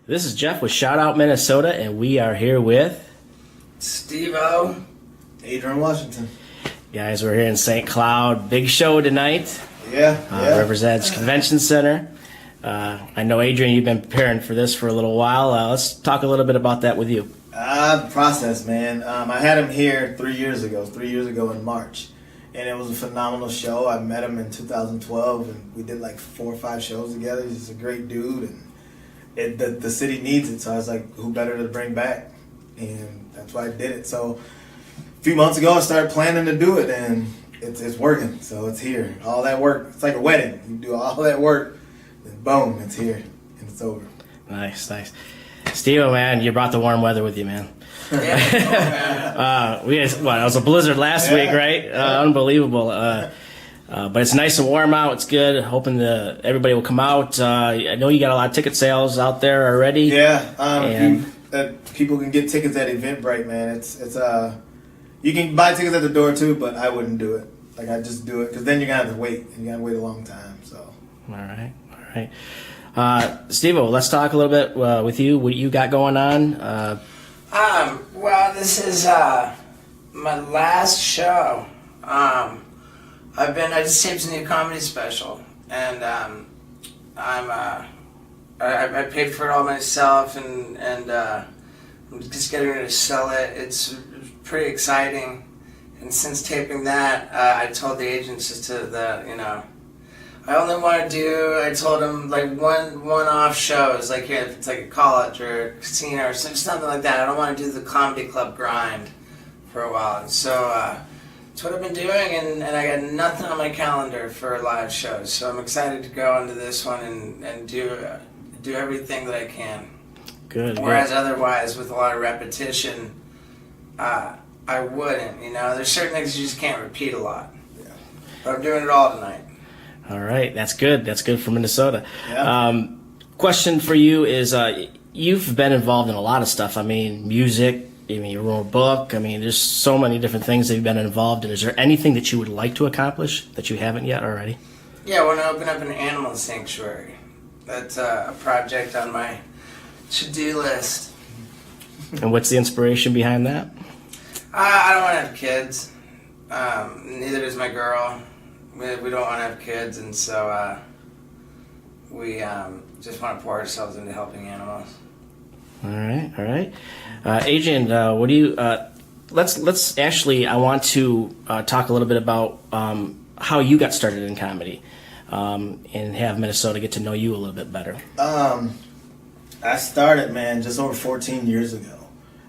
This is Jeff with Shout Out Minnesota, and we are here with Steve-O. Adrian, Washington. Guys, we're here in St. Cloud. Big show tonight. Yeah. Represents Convention Center. I know, Adrian, you've been preparing for this for a little while. Let's talk a little bit about that with you. The process, man. I had him here 3 years ago in March. And it was a phenomenal show. I met him in 2012, and we did like 4 or 5 shows together. He's just a great dude, and the city needs it. So I was like, who better to bring back? And that's why I did it. So a few months ago, I started planning to do it, and it's working. So it's here. All that work, it's like a wedding. You do all that work, and boom, it's here, and it's over. Nice. Steve, man, you brought the warm weather with you, man. Yeah. It was a blizzard last week, right? Unbelievable. But it's nice and warm out. It's good. Hoping everybody will come out. I know you got a lot of ticket sales out there already. Yeah. People can get tickets at Eventbrite, man. It's you can buy tickets at the door too, but I wouldn't do it. Like, I just do it because then you're gonna have to wait, and you gotta wait a long time. So. All right. Steve-O, let's talk a little bit with you. What you got going on? Well, this is my last show. I just taped a new comedy special, and I paid for it all myself, and I'm just getting ready to sell it. It's pretty exciting, and since taping that, I told the agents just I only want to do, I told them, like one-off shows, like if it's like a college or a casino or something like that. I don't want to do the comedy club grind for a while. And so that's what I've been doing, and I got nothing on my calendar for live shows. So I'm excited to go into this one and do everything that I can. Good. Whereas otherwise, with a lot of repetition, I wouldn't. There's certain things you just can't repeat a lot. Yeah. But I'm doing it all tonight. All right, that's good. That's good for Minnesota. Yeah. Question for you is, you've been involved in a lot of stuff. I mean, music. You wrote a book. I mean, there's so many different things that you've been involved in. Is there anything that you would like to accomplish that you haven't yet already? Yeah, I want to open up an animal sanctuary. That's a project on my to-do list. And what's the inspiration behind that? I don't want to have kids. Neither does my girl. We don't want to have kids, and so we just want to pour ourselves into helping animals. All right. Adrian, what do you? Let's actually. I want to talk a little bit about how you got started in comedy, and have Minnesota get to know you a little bit better. I started, man, just over 14 years ago,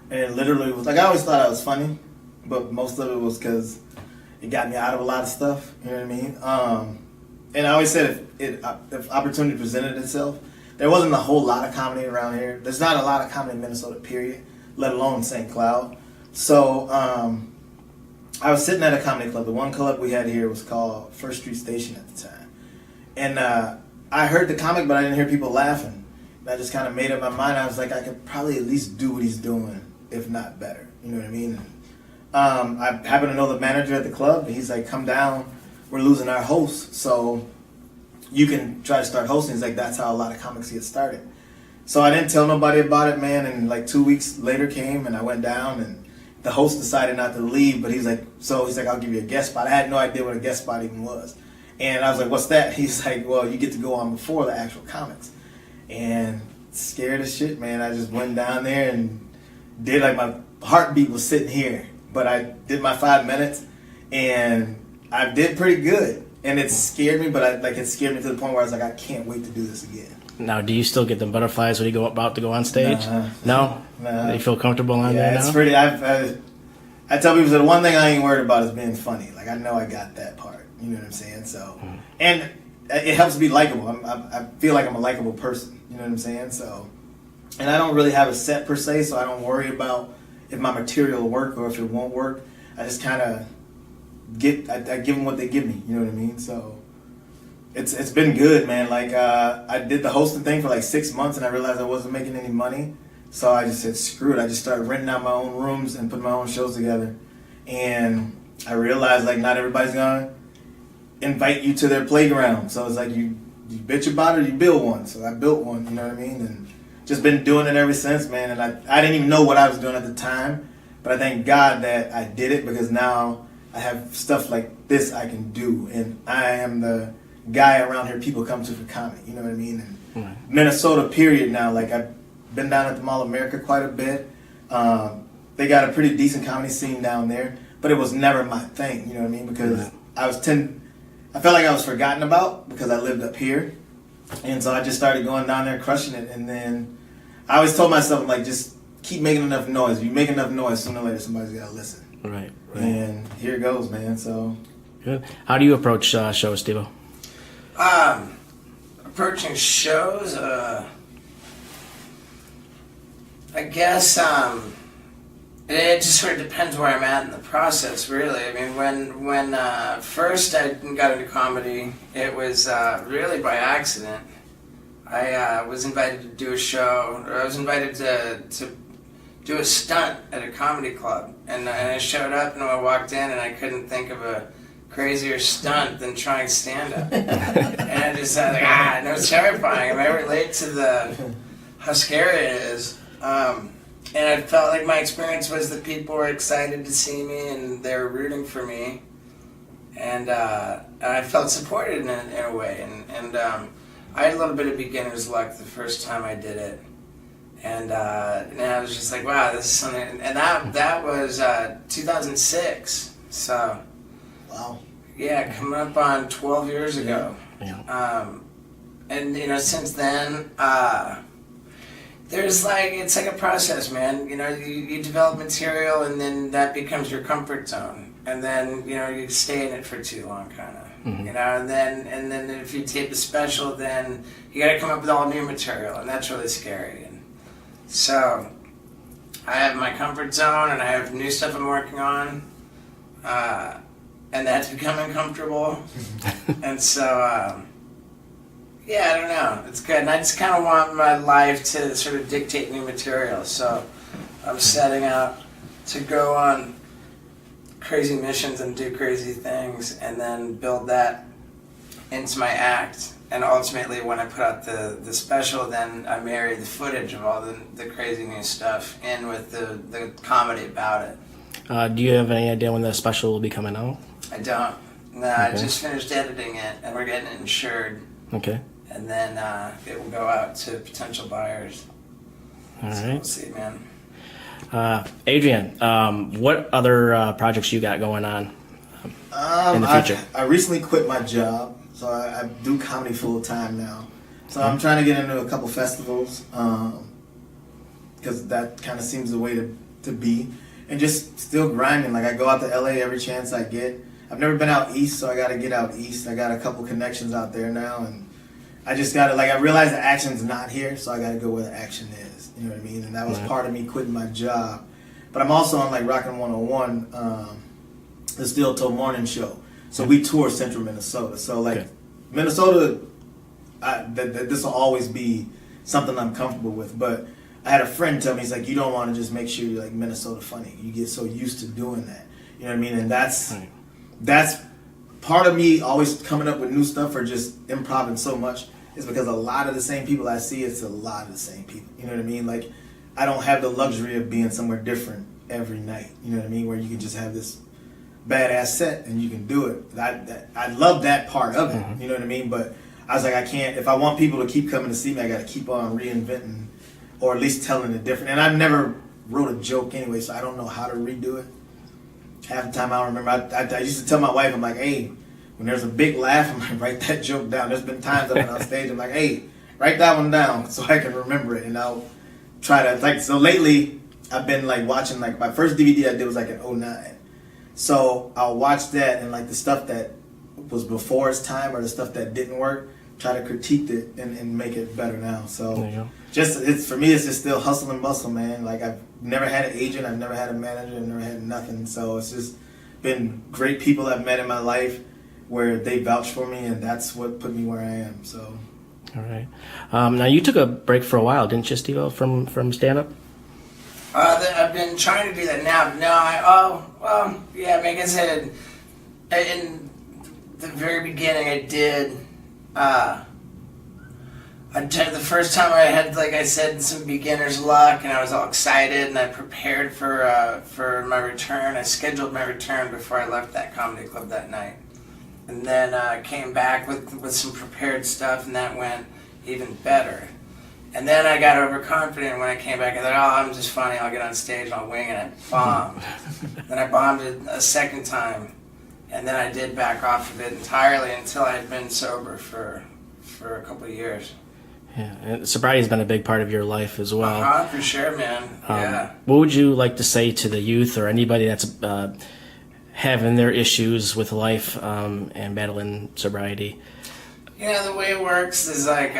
and it literally was like, I always thought I was funny, but most of it was because it got me out of a lot of stuff. You know what I mean? And I always said if opportunity presented itself, there wasn't a whole lot of comedy around here. There's not a lot of comedy in Minnesota, period, let alone St. Cloud. So I was sitting at a comedy club. The one club we had here was called First Street Station at the time. And I heard the comic, but I didn't hear people laughing. And I just kind of made up my mind. I was like, I could probably at least do what he's doing, if not better. You know what I mean? I happen to know the manager at the club. And he's like, come down. We're losing our host. So you can try to start hosting. He's like, that's how a lot of comics get started. So I didn't tell nobody about it, man. And like 2 weeks later came, and I went down, and the host decided not to leave. But he's like, I'll give you a guest spot. I had no idea what a guest spot even was. And I was like, what's that? He's like, well, you get to go on before the actual comics. And scared as shit, man. I just went down there and did, like, my heartbeat was sitting here. But I did my 5 minutes, and I did pretty good. And it scared me, but it scared me to the point where I was like, I can't wait to do this again. Now, do you still get them butterflies when you go about to go on stage? No? Do you feel comfortable on there now? Yeah, it's pretty. I tell people, the one thing I ain't worried about is being funny. Like, I know I got that part. You know what I'm saying? So, and it helps be likable. I feel like I'm a likable person. You know what I'm saying? So, and I don't really have a set per se, so I don't worry about if my material will work or if it won't work. I just kind of I give them what they give me. You know what I mean? So, it's been good, man. Like, I did the hosting thing for like 6 months, and I realized I wasn't making any money. So I just said, screw it. I just started renting out my own rooms and putting my own shows together. And I realized, like, not everybody's going to invite you to their playground. So it's like you bitch about it or you build one. So I built one, you know what I mean? And just been doing it ever since, man. And I didn't even know what I was doing at the time, but I thank God that I did it, because now I have stuff like this I can do, and I am the guy around here people come to for comedy. You know what I mean? And Right. Minnesota, period. Now, like, I've been down at the Mall of America quite a bit. They got a pretty decent comedy scene down there, but it was never my thing. You know what I mean? Because Right. I felt like I was forgotten about because I lived up here, and so I just started going down there crushing it. And then I always told myself, I'm like, just keep making enough noise. If you make enough noise, sooner or later somebody's gotta listen. Right. And here it goes, man. So Good. How do you approach shows, Steve-O? Approaching shows, I guess it just sort of depends where I'm at in the process, really. I mean, when first I got into comedy, it was really by accident. I was invited to do a show, or I was invited to do a stunt at a comedy club, and I showed up and I walked in and I couldn't think of a crazier stunt than trying stand-up. And I just said, and it was terrifying. I mean, I relate to how scary it is. And I felt like my experience was that people were excited to see me and they were rooting for me. And I felt supported in a way. And I had a little bit of beginner's luck the first time I did it. And I was just like, wow, this is something. And that was 2006. So, wow. yeah, coming up on 12 years ago. Yeah. And, since then, it's like a process, man. You develop material and then that becomes your comfort zone. And then, you stay in it for too long, kind of. Mm-hmm. And then if you tape a special, then you got to come up with all new material, and that's really scary. And so I have my comfort zone, and I have new stuff I'm working on, and that's becoming comfortable. And so, I don't know. It's good. And I just kind of want my life to sort of dictate new material. So I'm setting out to go on crazy missions and do crazy things, and then build that into my act. And ultimately, when I put out the special, then I marry the footage of all the crazy new stuff in with the comedy about it. Do you have any idea when the special will be coming out? I don't. No, I just finished editing it, and we're getting it insured. Okay. And then it will go out to potential buyers. All So right. we'll see, man. Adrian, what other projects you got going on in the future? I recently quit my job, so I do comedy full time now. So I'm trying to get into a couple festivals, because that kind of seems the way to be, and just still grinding. Like, I go out to LA every chance I get. I've never been out east, so I got to get out east. I got a couple connections out there now, and I just got to, I realize the action's not here, so I got to go where the action is. You know what I mean? And that was part of me quitting my job. But I'm also on, Rockin' 101, the Steel Toe Morning Show. So we tour central Minnesota. So, Minnesota, this will always be something I'm comfortable with. But I had a friend tell me, he's like, you don't want to just make sure you're, Minnesota funny. You get so used to doing that. You know what I mean? And that's part of me always coming up with new stuff or just improvising so much is because a lot of the same people I see, it's a lot of the same people. You know what I mean? I don't have the luxury of being somewhere different every night. You know what I mean? Where you can just have this badass set and you can do it. I love that part of it. Mm-hmm. You know what I mean? But I was like, I can't. If I want people to keep coming to see me, I got to keep on reinventing, or at least telling it different. And I never wrote a joke anyway, so I don't know how to redo it. Half the time I don't remember. I used to tell my wife, I'm like, hey, when there's a big laugh, I'm like, write that joke down. There's been times I've been on stage, I'm like, hey, write that one down so I can remember it. And I'll try to, so lately, I've been watching, my first DVD I did was in 2009. So I'll watch that and the stuff that was before its time or the stuff that didn't work, try to critique it and make it better now. So There you go. for me, it's just still hustle and bustle, man. I've never had an agent, I've never had a manager, I've never had nothing. So it's just been great people I've met in my life where they vouch for me, and that's what put me where I am. So. All right. Now, you took a break for a while, didn't you, Steve-O, from stand-up? I've been trying to do that now. No, like I said, in the very beginning, I did. I The first time I had, like I said, some beginner's luck, and I was all excited, and I prepared for my return. I scheduled my return before I left that comedy club that night, and then came back with some prepared stuff, and that went even better. And then I got overconfident when I came back. I thought, oh, I'm just funny. I'll get on stage and I'll wing it. And I bombed. Then I bombed it a second time, and then I did back off of it entirely until I had been sober for a couple of years. Yeah, and sobriety's been a big part of your life as well. For sure, man. Yeah. What would you like to say to the youth or anybody that's having their issues with life and battling sobriety? The way it works is like,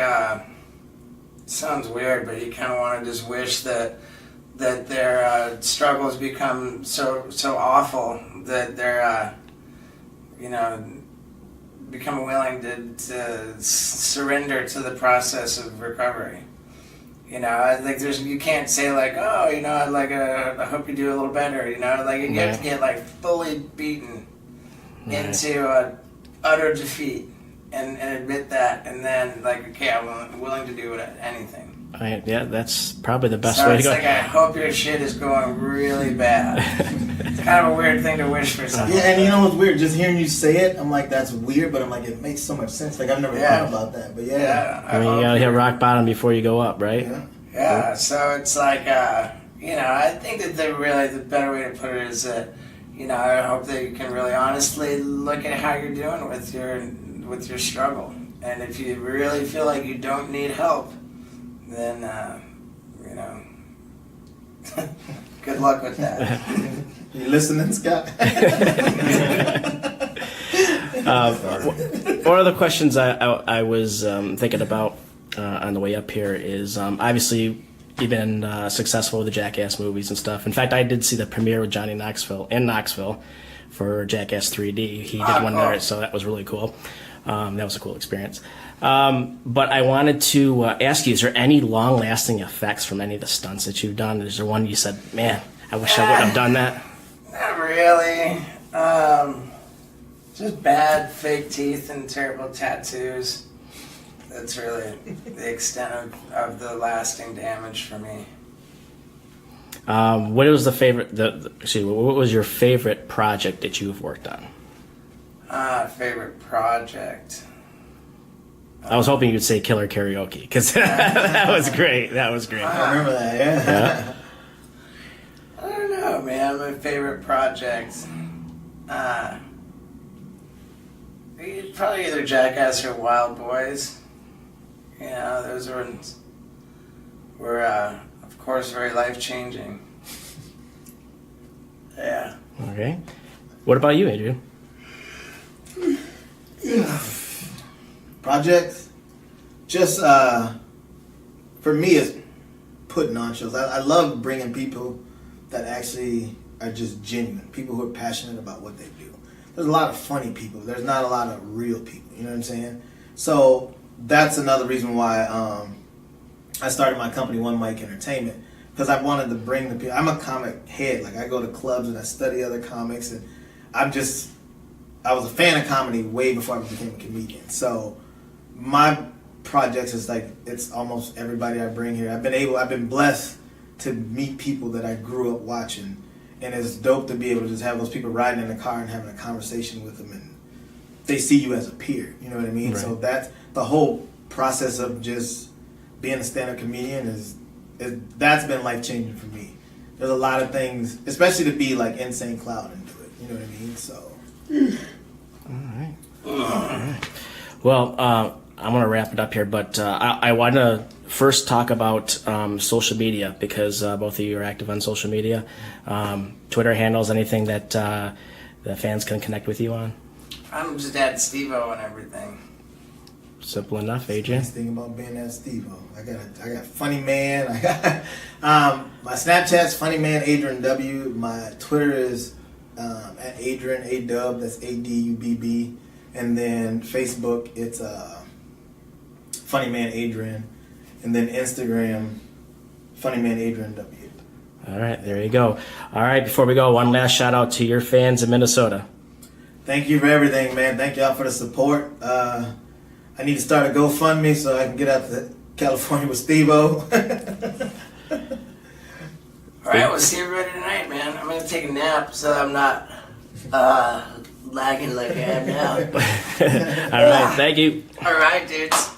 sounds weird, but you kind of want to just wish that their struggles become so awful that they're, become willing to surrender to the process of recovery. Like you can't say like, oh, I hope you do a little better. You have to get like fully beaten into utter defeat and admit that, and then like, okay, I'm willing to do anything. Yeah, that's probably the best So way to it's go. like, I hope your shit is going really bad. It's kind of a weird thing to wish for something. Yeah, and you know what's weird? Just hearing you say it, I'm like, that's weird, but I'm like, it makes so much sense. Like, I've never thought about that, but yeah. I mean, you gotta hit rock bottom before you go up, right? Yeah, so it's like, I think that the better way to put it is that, I hope that you can really honestly look at how you're doing with your struggle. And if you really feel like you don't need help, then, good luck with that. You listening, Scott? One of the questions I was thinking about on the way up here is obviously you've been successful with the Jackass movies and stuff. In fact, I did see the premiere with Johnny Knoxville in Knoxville for Jackass 3D. He did one there, so that was really cool. That was a cool experience. But I wanted to ask you, is there any long-lasting effects from any of the stunts that you've done? Is there one you said, man, I wish I wouldn't have done that? Not really. Just bad fake teeth and terrible tattoos. That's really the extent of the lasting damage for me. What was what was your favorite project that you've worked on? Favorite project. I was hoping you'd say Killer Karaoke, because that was great. That was great. I remember that, yeah. I don't know, man. My favorite project. Probably either Jackass or Wild Boys. Those were of course, very life-changing. Yeah. Okay. What about you, Adrian? Projects, just for me, it's putting on shows. I love bringing people that actually are just genuine, people who are passionate about what they do. There's a lot of funny people. There's not a lot of real people. You know what I'm saying? So that's another reason why I started my company, One Mic Entertainment, because I wanted to bring the people. I'm a comic head. Like, I go to clubs and I study other comics, and I was a fan of comedy way before I became a comedian. So my projects is like, it's almost everybody I bring here. I've been blessed to meet people that I grew up watching, and it's dope to be able to just have those people riding in the car and having a conversation with them, and they see you as a peer. You know what I mean? Right. So that's the whole process of just being a stand-up comedian that's been life-changing for me. There's a lot of things, especially to be like Insane Cloud into it. You know what I mean? So. All right. Well, I'm going to wrap it up here, but I want to first talk about social media, because both of you are active on social media. Twitter handles, anything that the fans can connect with you on? I'm just at Steve-O and everything. Simple enough, Adrian. Nice thing about being at Steve-O. I got Funny Man. I got my Snapchat's Funny Man Adrian W. My Twitter is at Adrian A-Dub. That's ADUBB. And then Facebook, it's Funny Man Adrian. And then Instagram, Funny Man Adrian W. All right, there you go. All right, before we go, one last shout out to your fans in Minnesota. Thank you for everything, man. Thank y'all for the support. I need to start a GoFundMe so I can get out California with Steve-O. All right, we'll see everybody tonight, man. I'm gonna take a nap so I'm not lagging like I am now. All right, thank you. All right, dudes.